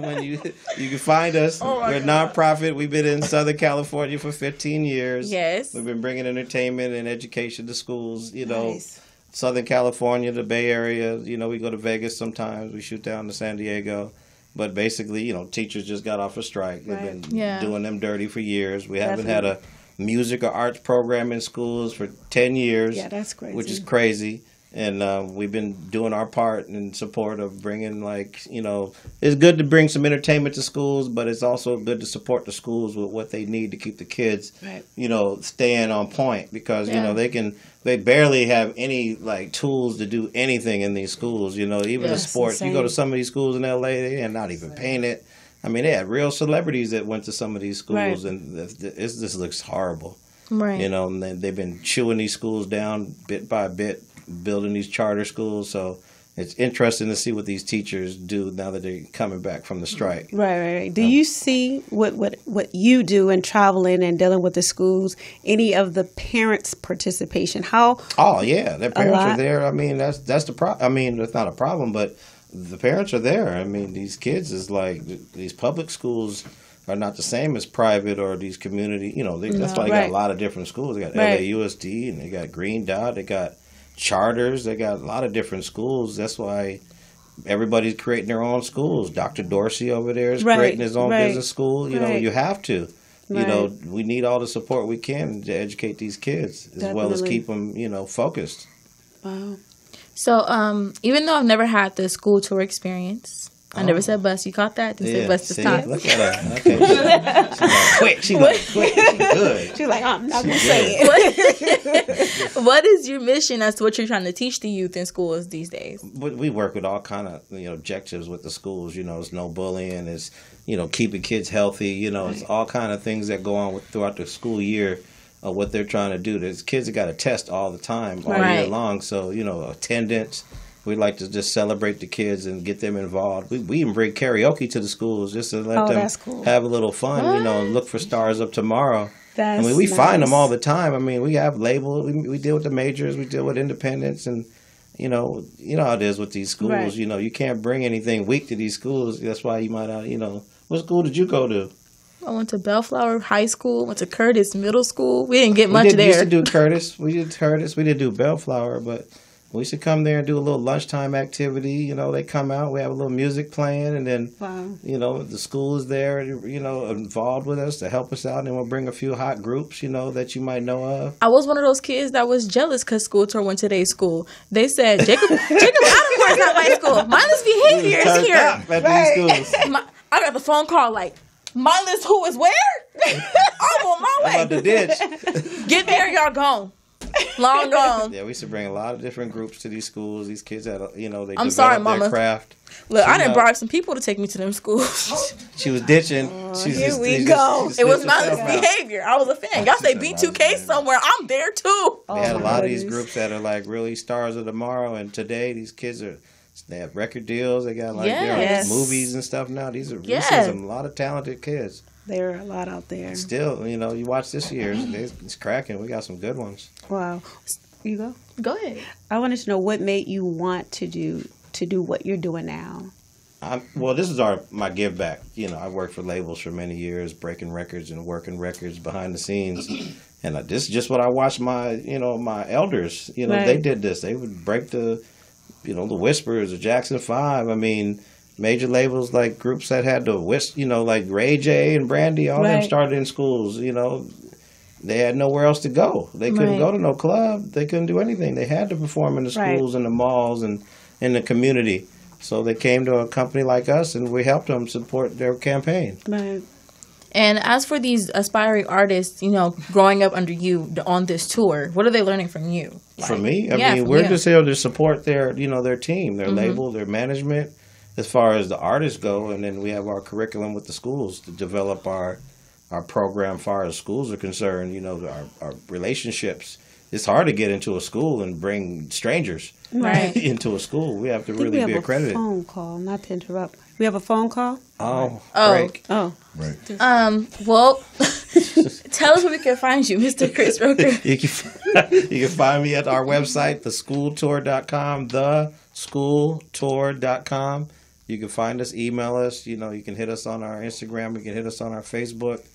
When you can find us. We're a nonprofit. We've been in Southern California for 15 years. Yes. We've been bringing entertainment and education to schools. Nice. Southern California, the Bay Area. We go to Vegas sometimes. We shoot down to San Diego. But basically, teachers just got off a strike. They've been doing them dirty for years. We haven't had a music or arts program in schools for 10 years. Yeah, that's crazy. Which is crazy. And we've been doing our part in support of bringing, it's good to bring some entertainment to schools, but it's also good to support the schools with what they need to keep the kids, staying on point because, they barely have any, tools to do anything in these schools, even the sports. You go to some of these schools in L.A., they are not even painted. I mean, they had real celebrities that went to some of these schools, and this looks horrible. Right. And they've been chewing these schools down bit by bit, building these charter schools. So it's interesting to see what these teachers do now that they're coming back from the strike. Right. Do you see what you do in traveling and dealing with the schools? Any of the parents' participation? How? Oh yeah, their parents are there. I mean, that's the problem. I mean, it's not a problem, but the parents are there. I mean, these kids is like these public schools are not the same as private or these community. That's why they got a lot of different schools. They got LAUSD and they got Green Dot. They got charters. They got a lot of different schools. That's why everybody's creating their own schools. Dr. Dorsey over there is creating his own business school. You have to. We need all the support we can to educate these kids as well as keep them, focused. Wow. So, even though I've never had the school tour experience, I never said bus. You caught that? Didn't say bus this time. Look at her. Okay. She's like, quick. She's good. She's like, I'm not going to say it. What is your mission as to what you're trying to teach the youth in schools these days? We work with all kind of objectives with the schools. It's no bullying. It's keeping kids healthy. It's all kind of things that go on throughout the school year. What they're trying to do. There's kids that got a test all the time, all year long. So attendance. We like to just celebrate the kids and get them involved. We even bring karaoke to the schools just to let them have a little fun. Look for Stars Up Tomorrow. We find them all the time. I mean, we have labels. We deal with the majors. We deal with independents, and you know how it is with these schools. Right. You can't bring anything weak to these schools. That's why you might what school did you go to? I went to Bellflower High School, went to Curtis Middle School. We didn't get much there. We used to do Curtis. We didn't do Bellflower, but we used to come there and do a little lunchtime activity. They come out, we have a little music playing, and then, the school is there, involved with us to help us out, and we'll bring a few hot groups, that you might know of. I was one of those kids that was jealous because school tour went to their school. They said, Jacob Adamore is not my school. Mindless behavior is here. At these schools. I got the phone call like, mindless who is where? I'm on my way. About the ditch. Get there, y'all gone. Long gone. Yeah, we used to bring a lot of different groups to these schools. These kids had, they I'm sorry, developed Mama. their craft. Look, I done bribe some people to take me to them schools. She was ditching. Here we go. It was mindless behavior. I was a fan. Y'all say B2K somewhere. I'm there too. They had a lot of these groups that are like really stars of tomorrow, and today these kids they have record deals. They got movies and stuff now. We see some a lot of talented kids. There are a lot out there. Still, you watch this year, it's cracking. We got some good ones. Wow. You go? Go ahead. I wanted to know what made you want to do what you're doing now. Well, this is my give back. I worked for labels for many years, breaking records and working records behind the scenes. And this is just what I watched my elders, they did this. They would break the Whispers, the Jackson 5. I mean, major labels like groups that had the like Ray J and Brandy, all them started in schools. They had nowhere else to go. They couldn't go to no club. They couldn't do anything. They had to perform in the schools and the malls and in the community. So they came to a company like us, and we helped them support their campaign. Right. And as for these aspiring artists, you know, growing up under you on this tour, what are they learning from you? From me? I mean, we're just here to support their, you know, their team, their label, their management, as far as the artists go. And then we have our curriculum with the schools to develop our program as far as schools are concerned, you know, our relationships. It's hard to get into a school and bring strangers into a school. We have to really be accredited. We have a phone call, not to interrupt. We have a phone call? Break. Right. Well, tell us where we can find you, Mr. Chris Roker. You can find me at our website, theschooltour.com, theschooltour.com. You can find us, email us. You know, you can hit us on our Instagram. You can hit us on our Facebook.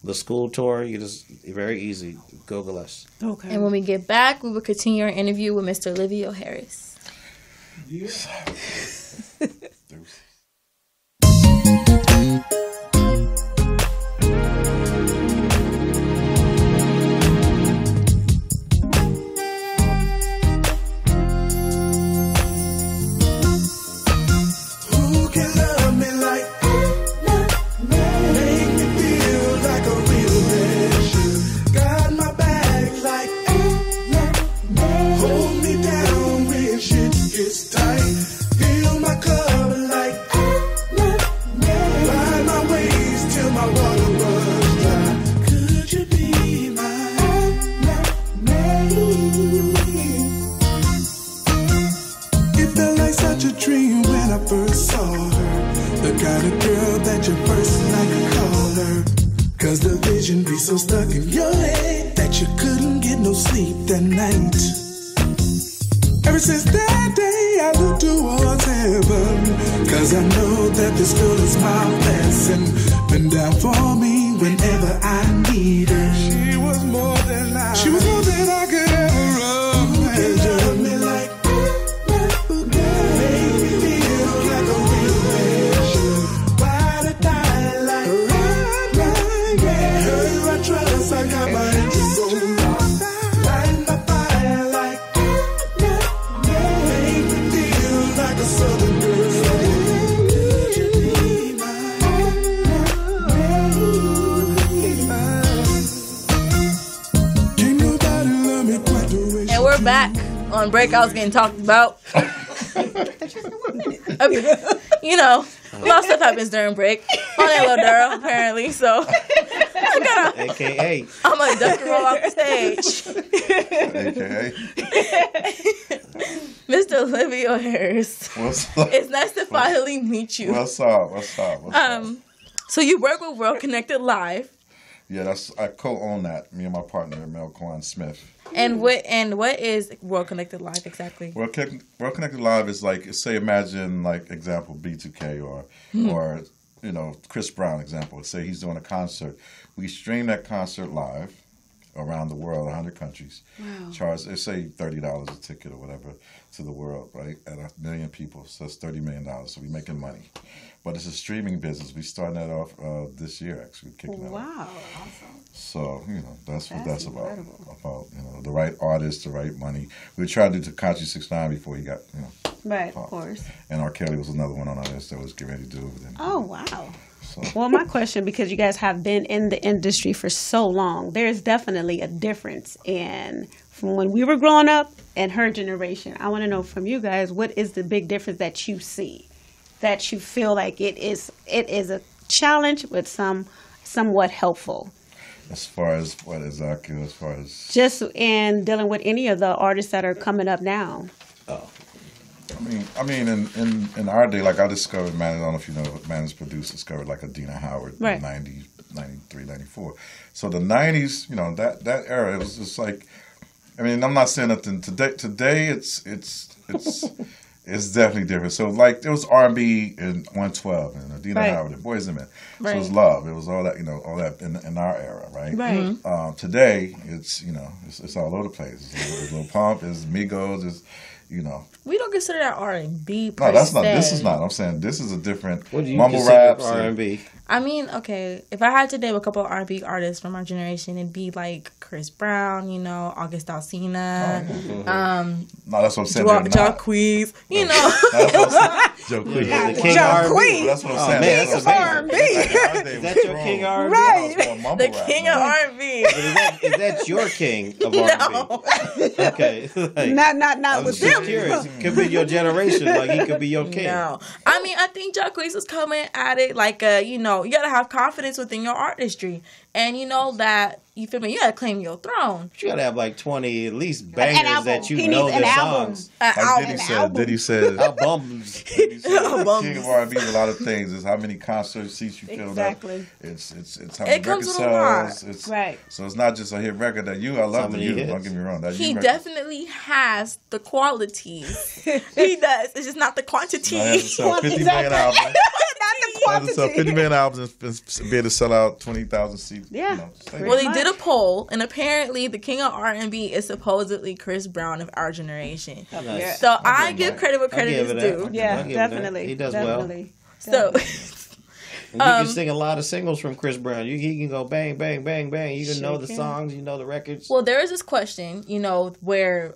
The School Tour. You just very easy. Google us. Okay. And when we get back, we will continue our interview with Mr. Livio Harris. Yes. So stuck in your head that you couldn't get no sleep that night. Ever since that day I look towards heaven, cause I know that this girl is my blessing. Been down for me whenever I need her. She was more than I could ever imagine. Me like make me feel like a real man. Ride or die like I trust, I got my interest on. Light my fire like make me feel like a southern girl. Could you be mine? Can't nobody love me quite the way. And we're back on Breakouts getting talked about. You know, a lot of stuff happens during break on that little girl, apparently. So AKA. I'm gonna duck and roll off the stage. AKA. Mr. Livio Harris. What's up? It's nice to finally meet you. What's up? So you work with World Connected Live. Yeah, I co-own that. Me and my partner, Mel Kwan Smith. And what is World Connected Live exactly? World Connected Live is like, say, imagine like example B2K or you know, Chris Brown example. Say he's doing a concert. We stream that concert live around the world, 100 countries. Wow. Charge, they say $30 a ticket or whatever to the world, right? At 1 million people, so that's $30 million. So we're making money. But it's a streaming business. We starting that off this year, actually, kicking that off. Wow. So, you know, that's what that's incredible. about, you know, the right artist, the right money. We tried to do Tekashi 6ix9ine before he got, you know. Right, of course. And R. Kelly was another one on our list that was getting ready to do it. Oh, wow. So. Well, my question, because you guys have been in the industry for so long, there's definitely a difference in from when we were growing up and her generation. I want to know from you guys, what is the big difference that you see, that you feel like it is a challenge, but somewhat helpful? As far as what exactly? As far as just in dealing with any of the artists that are coming up now. Oh, I mean, in our day, like I discovered, I don't know if you know, managed produced, discovered like Adina Howard in 90, 93, 94. So the 90s, you know, that era, it was just like, I mean, I'm not saying nothing today. It's definitely different. So like there was R&B in 112 and Adina Howard and Boys and Men. So it was love. It was all that, you know, all that in our era, right? Right. Today it's, you know, it's all over the place. It's Lil Pump, it's Migos, you know. We don't consider that R&B. No, that's not. This is not. I'm saying this is a different What do you mumble consider rap. R&B? I mean, okay, if I had to name a couple of R&B artists from our generation, it'd be like Chris Brown, you know, August Alsina, No, that's what I'm saying. Jacquees, you know. Yeah, the King R&B. That's what I'm saying. Man, that's R&B. Is that your King R&B? Right. The king of R&B. Is that your king of R&B? Okay. Like, Not I with was them. just curious. It could be your generation. Like, he could be your king. No. I mean, I think Jacquees was coming at it like, you know, you got to have confidence within your artistry. And you know that, you feel me, you got to claim your throne. You got to have like 20 at least bangers album. that you He know needs an their album. songs. Like Diddy said, Albums. King of R&B is a lot of things. It's how many concert seats you filled Exactly. up. It's how many It comes record with a lot. sales. It's, Right. So it's not just a hit record that I love many you. hits. Don't get me wrong. That He you record. definitely has the qualities. He does. It's just not the quantity. Now, he has to sell 50 million albums. Not the Has to sell 50 quantity. million albums and be able to sell out 20,000 seats. Yeah. You know, stadium. Well, they did a poll, and apparently the king of R&B is supposedly Chris Brown of our generation. Nice. So I give credit where I'll credit give is it that. due. Yeah, I'll give it that. definitely. He does definitely. So, And you can sing a lot of singles from Chris Brown. He can go bang, bang, bang, bang. You can know the songs, you know the records. well, there is this question, you know, where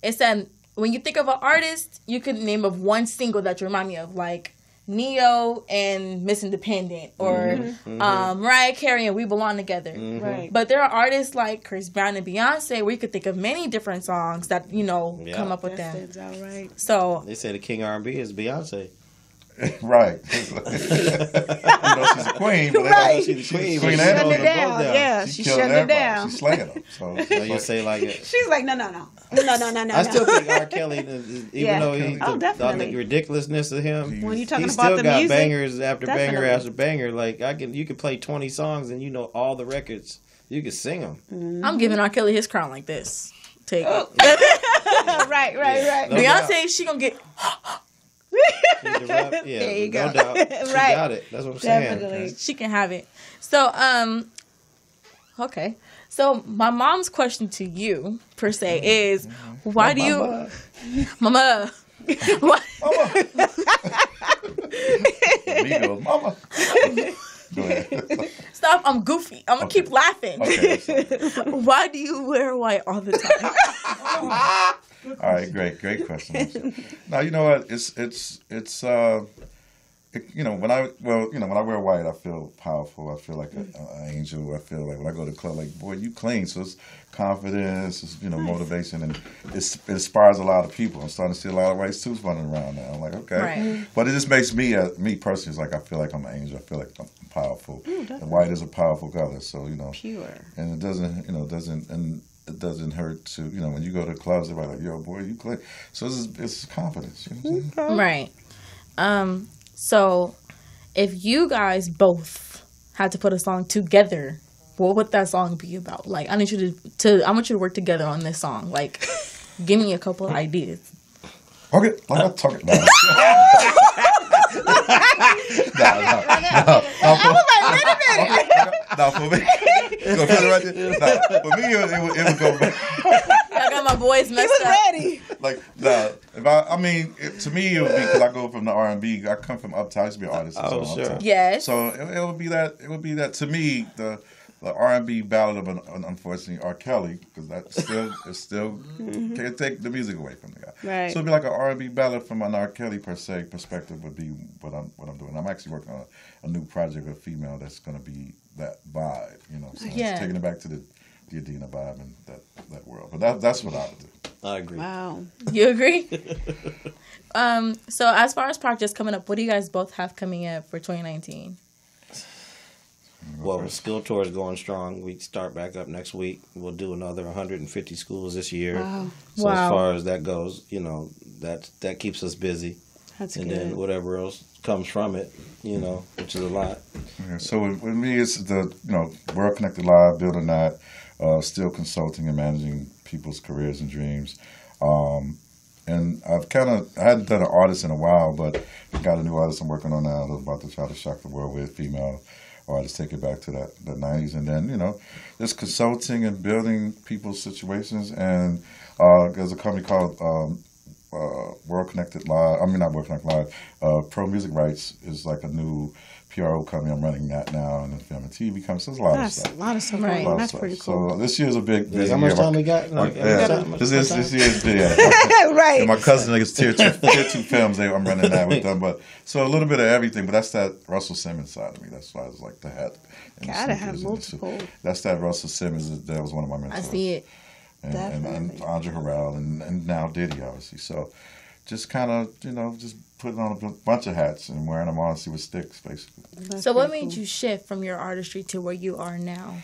it said when you think of an artist, you could name of one single that you remind me of, like Neo and Miss Independent, or Mariah Carey and We Belong Together. Right. But there are artists like Chris Brown and Beyonce where you could think of many different songs that, you know, Yeah. come up with That them. stands out right. So, They say the king R&B is Beyonce. Right. You know she's a queen, but Right. she's a Queen, queen but and she a Shutting it goes down. down. Yeah, She's she's killing shutting it everybody. down. She's slaying them. So So you say like it. She's like, no. I still think R. Kelly, even Yeah. though he, Oh, definitely. the ridiculousness of him, When you're he talking still about the got music, bangers after banger definitely. after banger. Like you can play 20 songs and you know all the records. You can sing them. I'm giving R. Kelly his crown like this. Take it. right. No Beyonce, doubt. she gonna get... Yeah, There you no go. doubt. She Right. got it. That's what I'm saying. Definitely. She can have it. So, okay. So my mom's question to you, per se, is why do you... Mama. Why... Amigo, mama. Go ahead. Stop, I'm goofy. I'm gonna keep laughing. Okay, so- Why do you wear white all the time? all right, great question. Now you know what? You know when I wear white, I feel powerful. I feel like an angel. I feel like when I go to the club, like boy, you clean. So it's confidence. It's motivation, and it inspires a lot of people. I'm starting to see a lot of white suits running around now. I'm like, okay, Right. but it just makes me personally, it's like I feel like I'm an angel. I feel like I'm powerful. And white is a powerful color, so Pure. and it doesn't hurt to when you go to clubs, everybody's like, yo, boy, you clean. So it's confidence. You know what I'm saying? Right. So if you guys both had to put a song together, what would that song be about? Like, I need you I want you to work together on this song. Like, give me a couple of ideas. Okay, I'm not talking about it. No, for me. You gonna put it right there? No, for me, it would go back. I got my boys messed up. Ready. Like, no. To me, it would be because I go from the R&B. I come from Uptown. I used to be an artist. Oh, so sure. Uptown. Yes. So it would be that. It would be that. To me, the R&B ballad of an unfortunately R. Kelly, because it still can't take the music away from the guy. Right. So it'd be like an R&B ballad from an R. Kelly perspective would be what I'm doing. I'm actually working on a new project with a female that's going to be that vibe. So Yeah. it's taking it back to the Adina vibe and that world. But that's what I would do. I agree. Wow. You agree? So as far as projects coming up, what do you guys both have coming up for 2019? Well, Skill Tour is going strong. We start back up next week. We'll do another 150 schools this year. Wow. So Wow. as far as that goes, that keeps us busy. That's And good. then whatever else comes from it, which is a lot. Yeah, so with me, it's the World Connected Live, building that, still consulting and managing people's careers and dreams. And I hadn't done an artist in a while, but got a new artist I'm working on now. I was about to try to shock the world with female. artists take it back to that the 90s, and then just consulting and building people's situations. And there's a company called World Connected Live. I mean, not World Connected Live. Pro Music Rights is like a new PRO company. I'm running that now, and then film and TV company. So there's a lot of stuff. A lot of stuff. Right. That's pretty cool. So this year's a big busy How much year. time we got? This year's big. Right. And my cousin is tier two films. I'm running that with them. But so a little bit of everything. But that's that Russell Simmons side of me. That's why I was like the hat. Gotta have multiple. That's that Russell Simmons. That was one of my mentors. I see it. And Andre Harrell and now Diddy, obviously. So just kind of, just putting on a bunch of hats and wearing them on to see what sticks, basically. So what made you shift from your artistry to where you are now?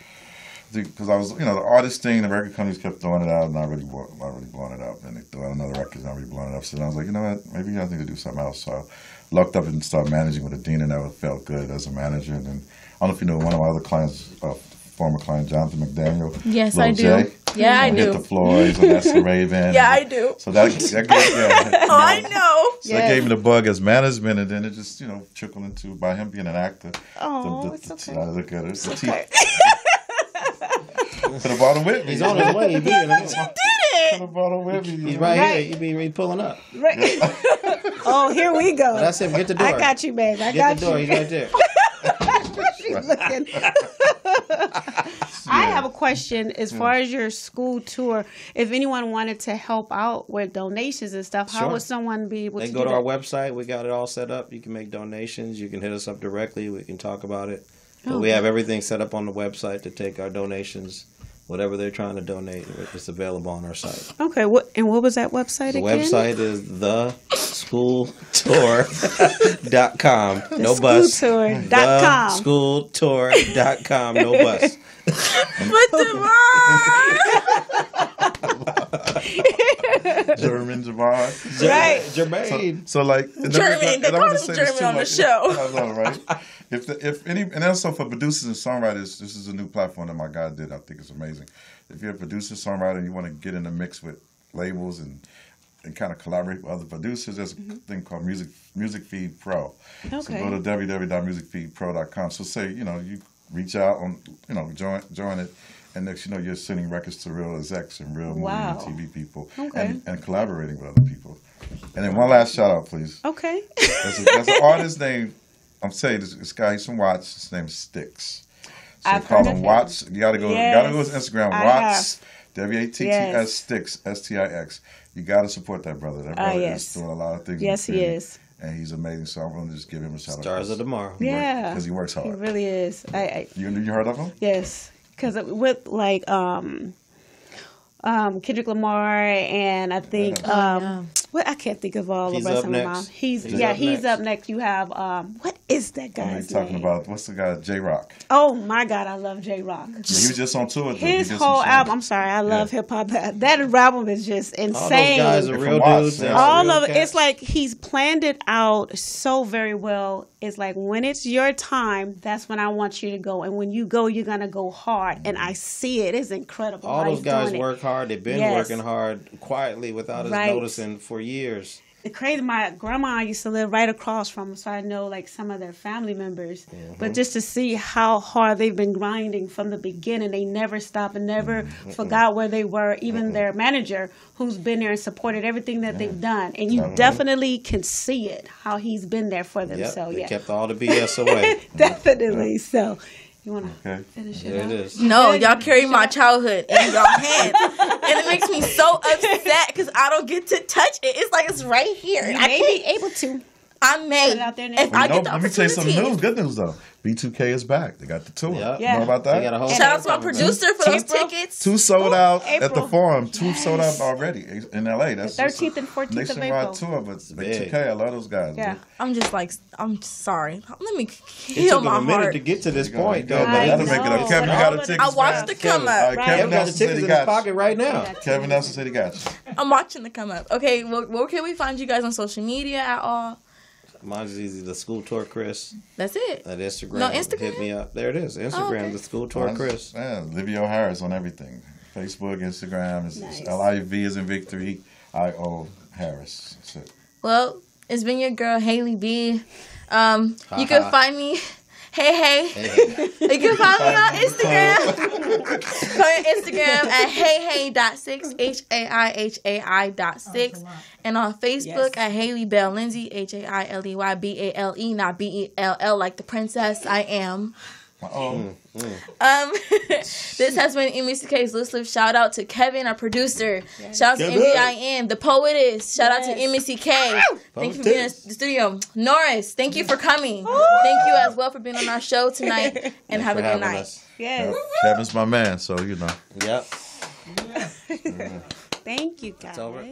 Because I was, the artist thing, the record companies kept throwing it out, not really blowing it up. And they threw out another record, not really blowing it up. So then I was like, you know what, maybe I need to do something else. So I lucked up and started managing with a dean, and that felt good as a manager. And then, I don't know if you know, one of my other clients, former client, Jonathan McDaniel. Yes, Lil I do. J, Yeah, I do. Hit the Floors, and that's the Raven. Yeah, I do. So that gave, Oh, I know. So that gave me the bug as management, and then it just, trickled into, by him being an actor. Oh, it's okay. Look at it. It's okay. Could have brought him with me. He's on his way. He did it. Could have brought him with me. He's right here. He pulling up. Right. Oh, here we go. That's him. Get the door. I got you, babe. Get the door. He's right there. She's looking. I have a question as far as your school tour. If anyone wanted to help out with donations and stuff, how would someone be able to do that? They can go to our website. We got it all set up. You can make donations. You can hit us up directly. We can talk about it. But we have everything set up on the website to take our donations. Whatever they're trying to donate, it's available on our site. Okay. What was that website again? The website is theschooltour.com. No bus. Schooltour.com. Theschooltour.com. No bus. German Javon. Right. Jermaine. So like German. They call him German on the show. I know, right? If any, and also for producers and songwriters, this is a new platform that my guy did. I think it's amazing. If you're a producer, songwriter, and you want to get in the mix with labels and kind of collaborate with other producers, there's a thing called Music Feed Pro. Okay. So go to www.musicfeedpro.com. So say, you reach out on, join it, and next you're sending records to real execs and real movie and TV people, and collaborating with other people. And then one last shout out, please. Okay. There's an artist named, I'm saying this guy, he's from Watts. His name is Sticks. So I've call heard him of him. Watts. You gotta go to his Instagram. Watts. WATTS Sticks STIX. You gotta support that brother. That brother is doing a lot of things. Yes, he is. And he's amazing. So I'm gonna just give him a shout out. Stars of tomorrow. Yeah. Because he works hard. He really is. You heard of him? Yes. Because with Kendrick Lamar and I think what I can't think of all the rest of them. He's up next. You have what is that guy's name? Talking about what's the guy? J Rock. Oh my God, I love J Rock. Yeah, he was just on tour. His whole album. I'm sorry, I love hip hop. That album is just insane. All those guys are real dudes. All of it. It's like he's planned it out so very well. It's like when it's your time, that's when I want you to go, and when you go, you're gonna go hard. And I see it. It's incredible. All those guys work hard. They've been working hard quietly without us noticing for years. The crazy, my grandma used to live right across from them, so I know like some of their family members. But just to see how hard they've been grinding from the beginning, they never stopped and never forgot where they were. Even their manager, who's been there and supported everything that they've done, and you definitely can see it how he's been there for them. Yep, So they kept all the BS away. Definitely. So. You want to finish it? There it is. No, y'all carry my childhood in your hand. And it makes me so upset because I don't get to touch it. It's like it's right here. You I may can't be able to. I may. Put it out there now. If I get the Let me tell you opportunity. some news. Good news though. B2K is back. They got the tour. Yep. You know about that? They got a whole Shout out to my producer for those tickets. 2 sold out at the April. Forum. 2 sold out already in LA. That's 13th and 14th of nationwide April. tour, but B2K, I love those guys. Yeah. I'm just like, I'm sorry. Let me It heal took my him a minute heart. to get to this point, though. But I that'll make it know. up. Kevin, you got a ticket. I watched the come up. Kevin Got the Nelson said tickets he in his got pocket right now. you. Kevin Nelson said he got you. I'm watching the come up. Okay, well, where can we find you guys on social media at all? Mine's easy. The School Tour Chris That's it. at Instagram. No, Instagram? Hit me up. There it is. Instagram. okay. The School Tour Chris. Yeah, Livio Harris on everything. Facebook, Instagram. It's Nice. LIV is in victory. IO Harris. That's it. Well, it's been your girl Hailey B. You can find me Hey. You can follow me on Instagram. Go on Instagram at hey.6 HAIHAI.6 and on Facebook at Hailey Bell Lindsay HAILEYBALE, not BELL like the princess I am. This has been EMissyK's Loose Lips. Shout out to Kevin, our producer. Shout out to MBIN, the poetess. Shout out to EMissyK. Thank you for being in the studio. Norris, thank you for coming. Thank you as well for being on our show tonight. And have a good night. Yes. Kevin's my man, so you know. Yep. Thank you, guys. It's over.